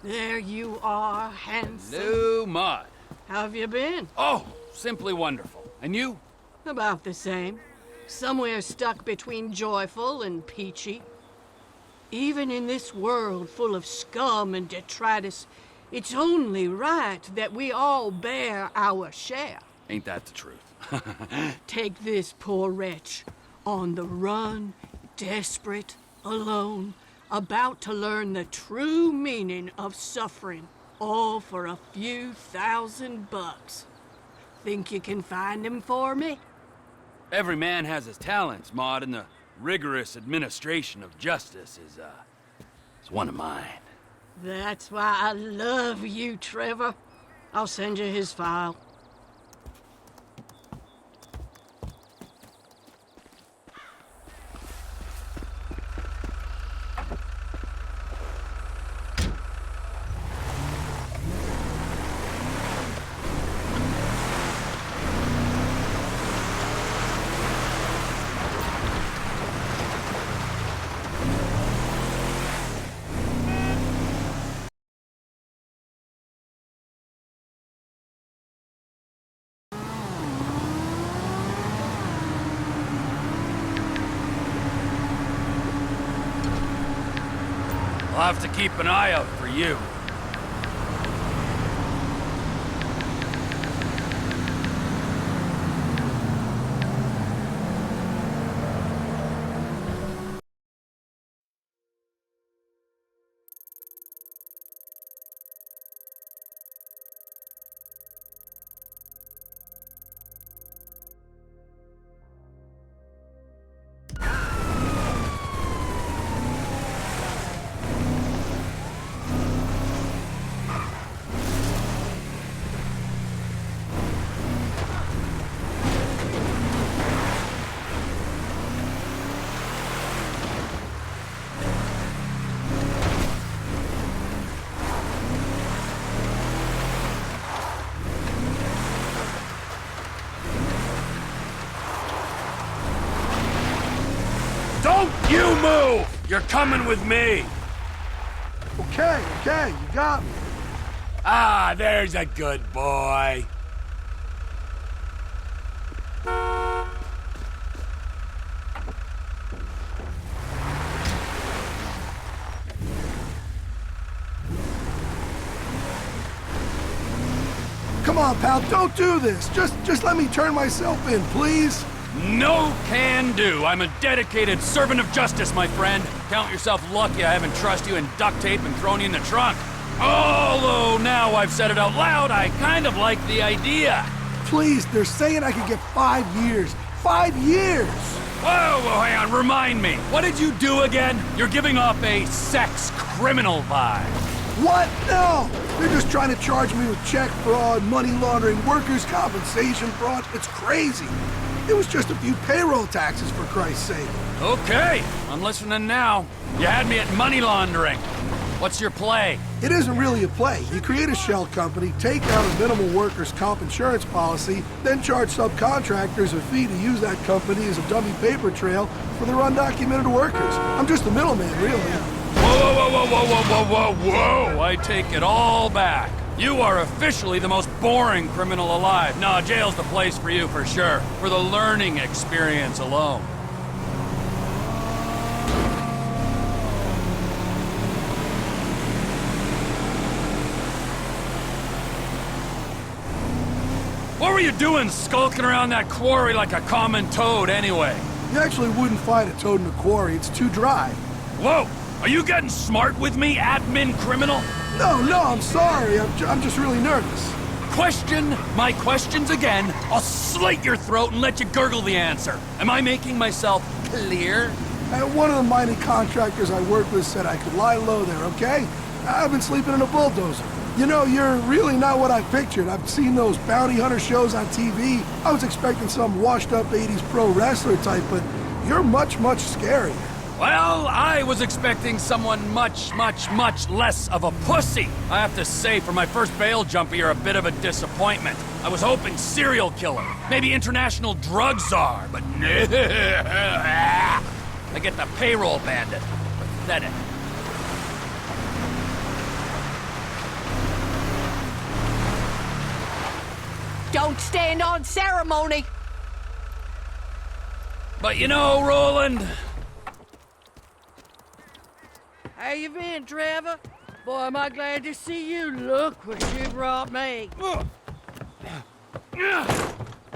There you are, handsome. Hello, Maude. How have you been? Oh, simply wonderful. And you? About the same. Somewhere stuck between joyful and peachy. Even in this world full of scum and detritus, it's only right that we all bear our share. Ain't that the truth? Take this poor wretch, on the run, desperate, alone, about to learn the true meaning of suffering, all for a few $1,000. Think you can find him for me? Every man has his talents, Maude, and the rigorous administration of justice is one of mine. That's why I love you, Trevor. I'll send you his file. I'll have to keep an eye out for you. Don't you move! You're coming with me! Okay, you got me. Ah, there's a good boy. Come on, pal, don't do this. Just let me turn myself in, please. No can do. I'm a dedicated servant of justice, my friend. Count yourself lucky I haven't trussed you in duct tape and thrown you in the trunk. Although now I've said it out loud, I kind of like the idea. Please, they're saying I could get 5 years. 5 years! Whoa, hang on, remind me. What did you do again? You're giving off a sex criminal vibe. What? No! They're just trying to charge me with check fraud, money laundering, workers' compensation fraud. It's crazy. It was just a few payroll taxes, for Christ's sake. Okay, I'm listening now. You had me at money laundering. What's your play? It isn't really a play. You create a shell company, take out a minimal workers' comp insurance policy, then charge subcontractors a fee to use that company as a dummy paper trail for their undocumented workers. I'm just a middleman, really. Whoa! I take it all back. You are officially the most boring criminal alive. No, jail's the place for you for sure. For the learning experience alone. What were you doing skulking around that quarry like a common toad anyway? You actually wouldn't find a toad in a quarry. It's too dry. Whoa! Are you getting smart with me, admin criminal? No, I'm sorry. I'm just really nervous. Question my questions again, I'll slit your throat and let you gurgle the answer. Am I making myself clear? One of the mining contractors I work with said I could lie low there, okay? I've been sleeping in a bulldozer. You know, you're really not what I pictured. I've seen those bounty hunter shows on TV. I was expecting some washed-up 80s pro wrestler type, but you're much, much scarier. Well, I was expecting someone much less of a pussy. I have to say, for my first bail jumper, you're a bit of a disappointment. I was hoping serial killer, maybe international drug czar, but no. I get the payroll bandit. Pathetic. Don't stand on ceremony. But you know, Roland... How you been, Trevor? Boy, am I glad to see you. Look what you brought me.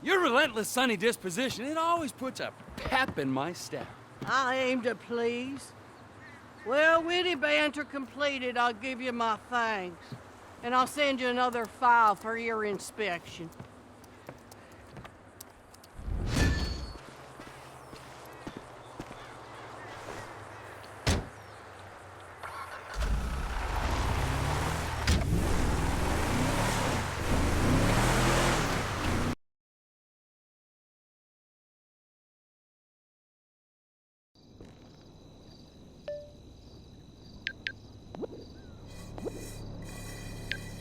Your relentless sunny disposition, it always puts a pep in my step. I aim to please. Well, witty banter completed, I'll give you my thanks. And I'll send you another file for your inspection.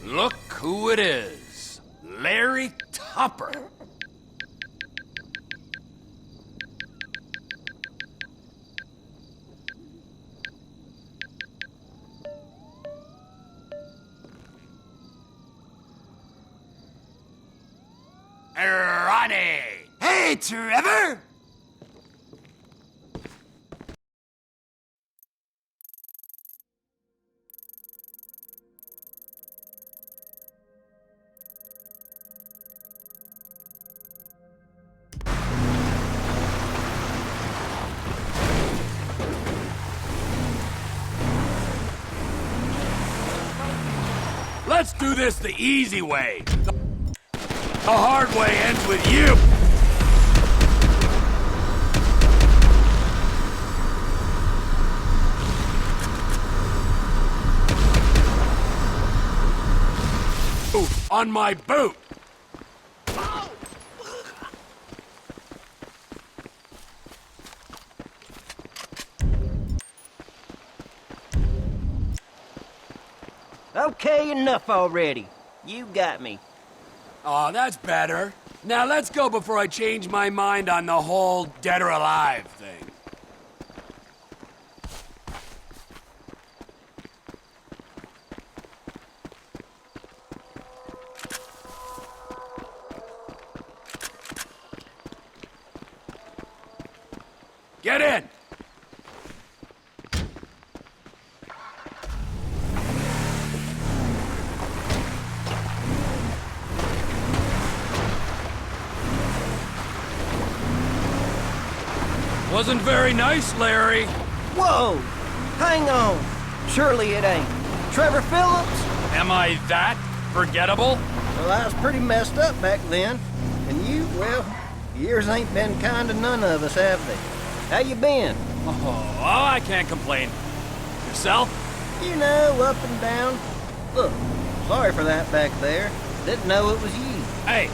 Look who it is. Larry Tupper. Ronnie! Hey, Trevor! Let's do this the easy way. The hard way ends with you. Ooh, on my boot. Okay, enough already. You got me. Oh, that's better. Now let's go before I change my mind on the whole dead or alive thing. Get in! Wasn't very nice, Larry. Whoa! Hang on. Surely it ain't. Trevor Phillips? Am I that forgettable? Well, I was pretty messed up back then. And you, well, years ain't been kind to none of us, have they? How you been? Oh, I can't complain. Yourself? You know, up and down. Look, sorry for that back there. Didn't know it was you. Hey,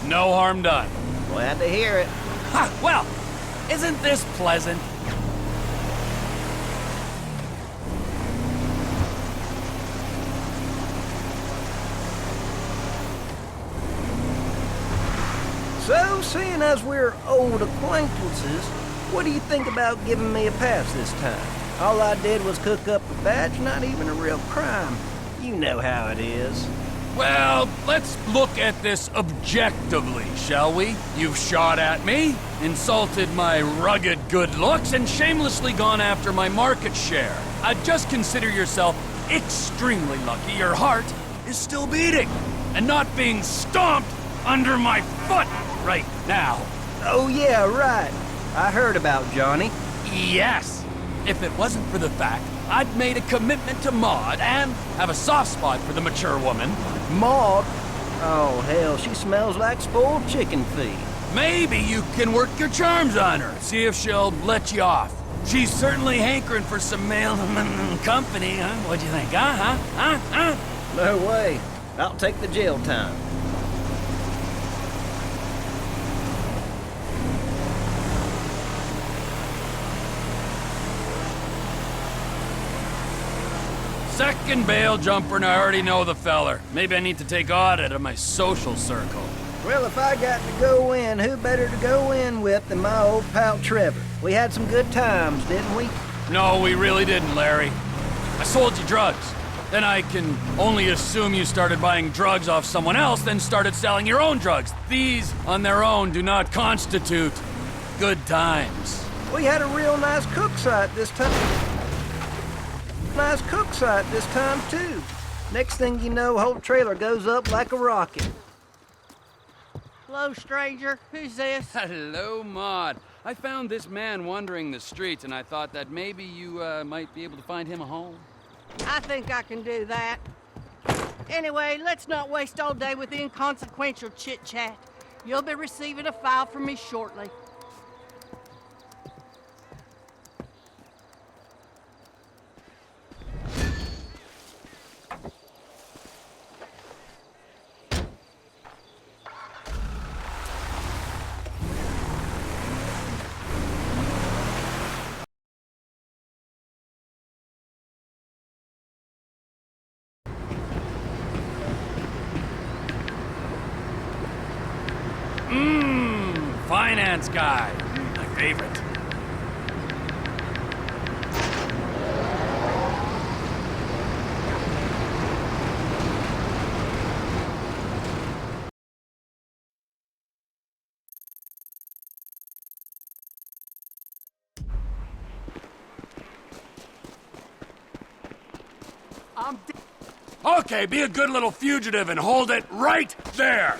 no harm done. Glad to hear it. Ha, well, isn't this pleasant? So, seeing as we're old acquaintances, what do you think about giving me a pass this time? All I did was cook up a batch, not even a real crime. You know how it is. Well, let's look at this objectively, shall we? You've shot at me, insulted my rugged good looks, and shamelessly gone after my market share. I'd just consider yourself extremely lucky your heart is still beating and not being stomped under my foot right now. Oh yeah, right. I heard about Johnny. Yes. If it wasn't for the fact I'd made a commitment to Maude and have a soft spot for the mature woman. Maude? Oh hell, she smells like spoiled chicken feed. Maybe you can work your charms on her, see if she'll let you off. She's certainly hankering for some male company, huh? What'd you think, huh? No way. I'll take the jail time. Second bail jumper, and I already know the feller. Maybe I need to take audit of my social circle. Well, if I got to go in, who better to go in with than my old pal Trevor? We had some good times, didn't we? No, we really didn't, Larry. I sold you drugs. Then I can only assume you started buying drugs off someone else, then started selling your own drugs. These, on their own, do not constitute good times. We had a real nice cook site this time. Nice cook site this time, too. Next thing you know, whole trailer goes up like a rocket. Hello, stranger. Who's this? Hello, Maude. I found this man wandering the streets, and I thought that maybe you might be able to find him a home. I think I can do that. Anyway, let's not waste all day with inconsequential chit-chat. You'll be receiving a file from me shortly. Finance guy. My favorite. Okay, be a good little fugitive and hold it right there!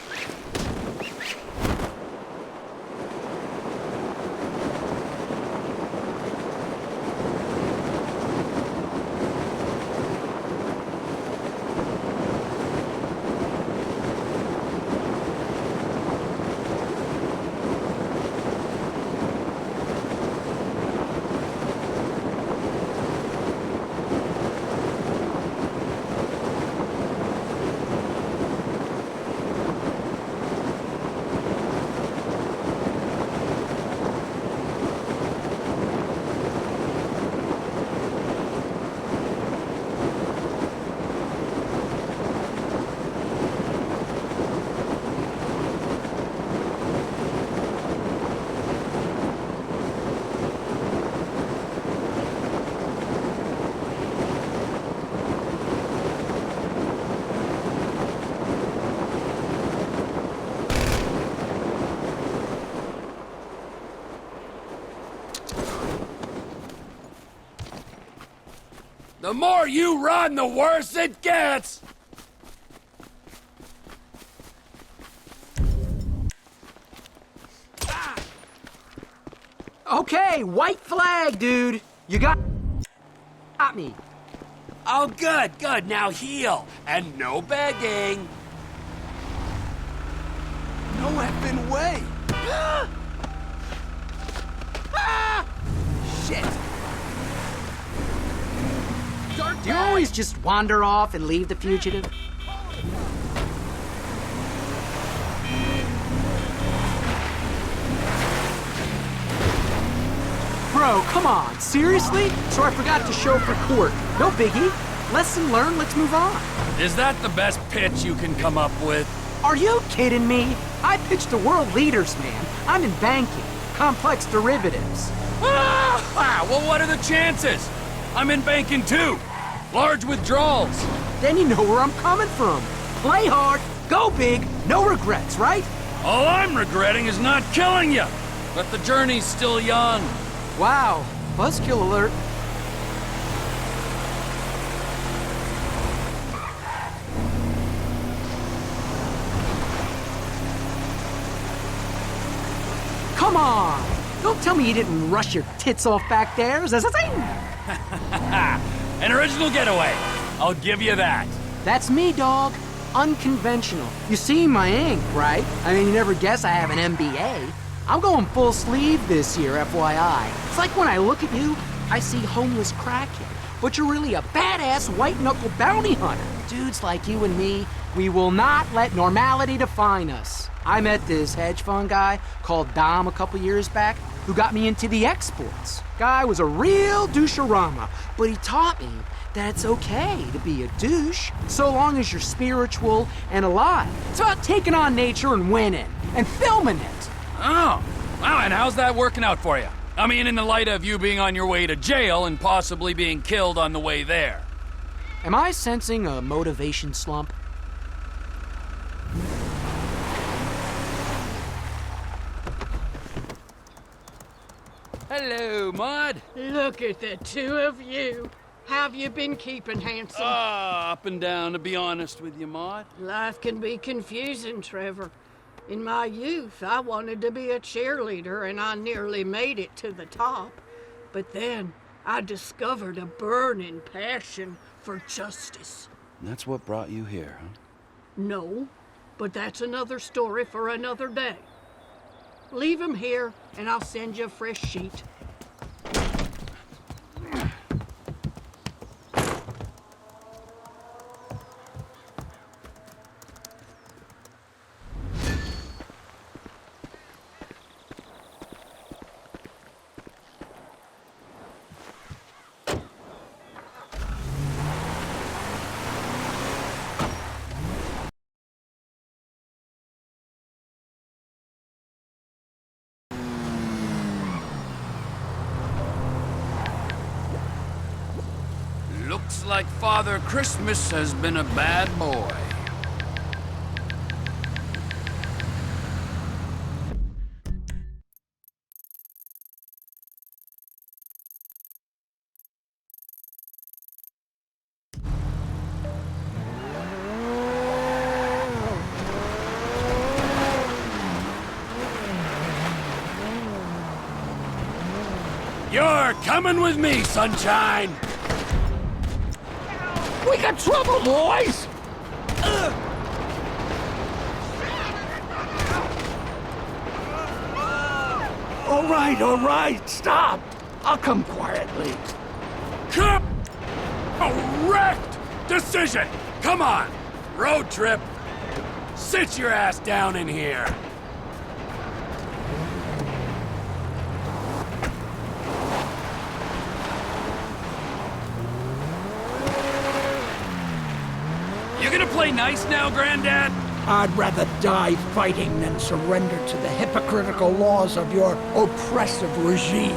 The more you run, the worse it gets! Okay, white flag, dude. You got me. Oh, good, good. Now heal. And no begging. No effing way. Shit. Do you always just wander off and leave the fugitive? Bro, come on. Seriously? So I forgot to show for court. No biggie. Lesson learned, let's move on. Is that the best pitch you can come up with? Are you kidding me? I pitch to world leaders, man. I'm in banking. Complex derivatives. Well, what are the chances? I'm in banking too. Large withdrawals. Then you know where I'm coming from. Play hard, go big, no regrets, right? All I'm regretting is not killing you. But the journey's still young. Wow, buzzkill alert. Come on! Don't tell me you didn't rush your tits off back there. An original getaway. I'll give you that. That's me, dog. Unconventional. You see my ink, right? I mean, you never guess I have an MBA. I'm going full sleeve this year, FYI. It's like when I look at you, I see homeless crackhead, but you're really a badass white-knuckle bounty hunter. Dudes like you and me, we will not let normality define us. I met this hedge fund guy called Dom a couple years back who got me into the exports. Guy was a real doucherama, but he taught me that it's okay to be a douche so long as you're spiritual and alive. It's about taking on nature and winning and filming it. Oh, wow, and how's that working out for you? I mean, in the light of you being on your way to jail and possibly being killed on the way there. Am I sensing a motivation slump? Hello, Maude. Look at the two of you. Have you been keeping handsome? Up and down, to be honest with you, Maude. Life can be confusing, Trevor. In my youth, I wanted to be a cheerleader, and I nearly made it to the top. But then, I discovered a burning passion for justice. And that's what brought you here, huh? No, but that's another story for another day. Leave him here, and I'll send you a fresh sheet. Looks like Father Christmas has been a bad boy. You're coming with me, sunshine! We got trouble, boys! All right, stop! I'll come quietly. Correct decision! Come on! Road trip! Sit your ass down in here! You gonna play nice now, Granddad? I'd rather die fighting than surrender to the hypocritical laws of your oppressive regime.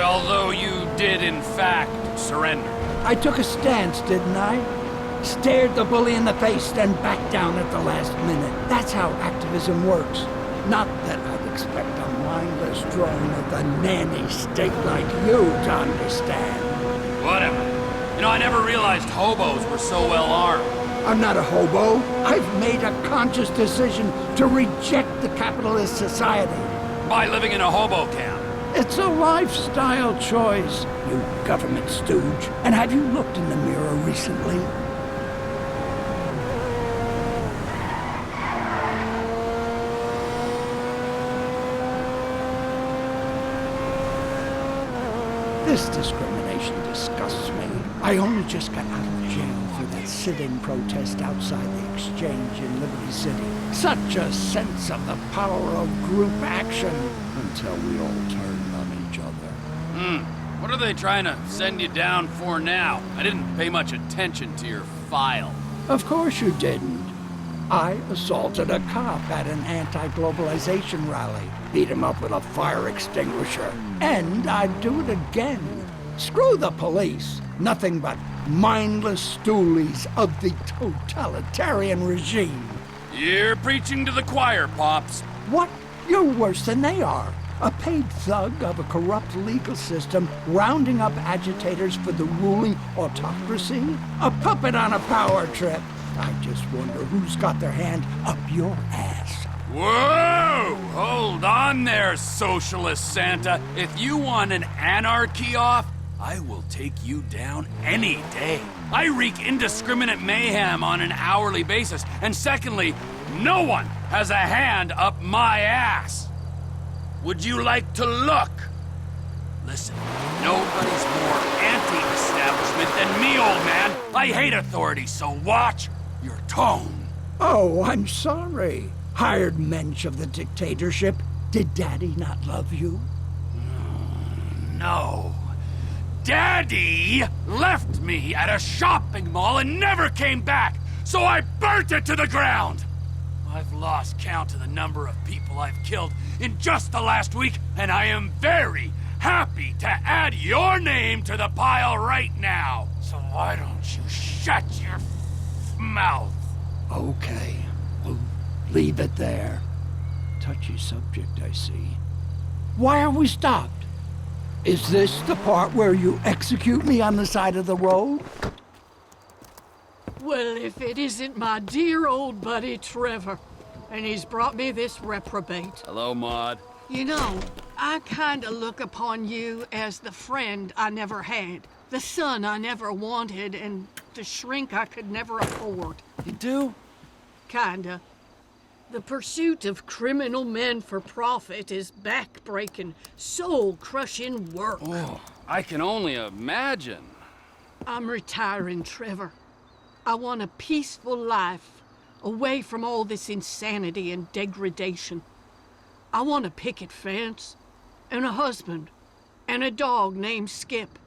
Although you did, in fact, surrender. I took a stance, didn't I? Stared the bully in the face, then backed down at the last minute. That's how activism works. Not that I'd expect a mindless drone of the nanny state like you to understand. Whatever. You know, I never realized hobos were so well armed. I'm not a hobo. I've made a conscious decision to reject the capitalist society. By living in a hobo camp. It's a lifestyle choice, you government stooge. And have you looked in the mirror recently? This discrimination disgusts me. I only just got out of jail for that sit-in protest outside the Exchange in Liberty City. Such a sense of the power of group action until we all turned on each other. What are they trying to send you down for now? I didn't pay much attention to your file. Of course you didn't. I assaulted a cop at an anti-globalization rally. Beat him up with a fire extinguisher. And I'd do it again. Screw the police. Nothing but mindless stoolies of the totalitarian regime. You're preaching to the choir, Pops. What? You're worse than they are. A paid thug of a corrupt legal system rounding up agitators for the ruling autocracy? A puppet on a power trip. I just wonder who's got their hand up your ass. Whoa! Hold on there, Socialist Santa. If you want an anarchy off, I will take you down any day. I wreak indiscriminate mayhem on an hourly basis. And secondly, no one has a hand up my ass. Would you like to look? Listen, nobody's more anti-establishment than me, old man. I hate authority, so watch your tone. Oh, I'm sorry. Hired mensch of the dictatorship. Did Daddy not love you? No. Daddy left me at a shopping mall and never came back, so I burnt it to the ground. I've lost count of the number of people I've killed in just the last week, and I am very happy to add your name to the pile right now. So why don't you shut your mouth? Okay, we'll leave it there. Touchy subject, I see. Why are we stopped? Is this the part where you execute me on the side of the road? Well, if it isn't my dear old buddy Trevor, and he's brought me this reprobate. Hello, Maude. You know, I kinda look upon you as the friend I never had, the son I never wanted, and the shrink I could never afford. You do? Kinda. The pursuit of criminal men for profit is back-breaking, soul-crushing work. Oh, I can only imagine. I'm retiring, Trevor. I want a peaceful life, away from all this insanity and degradation. I want a picket fence, and a husband, and a dog named Skip.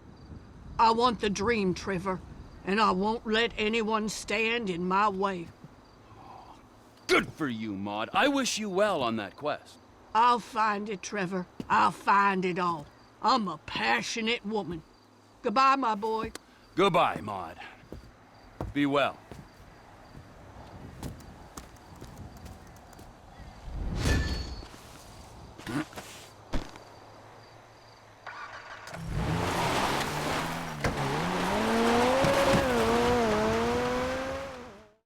I want the dream, Trevor, and I won't let anyone stand in my way. Good for you, Maude. I wish you well on that quest. I'll find it, Trevor. I'll find it all. I'm a passionate woman. Goodbye, my boy. Goodbye, Maude. Be well.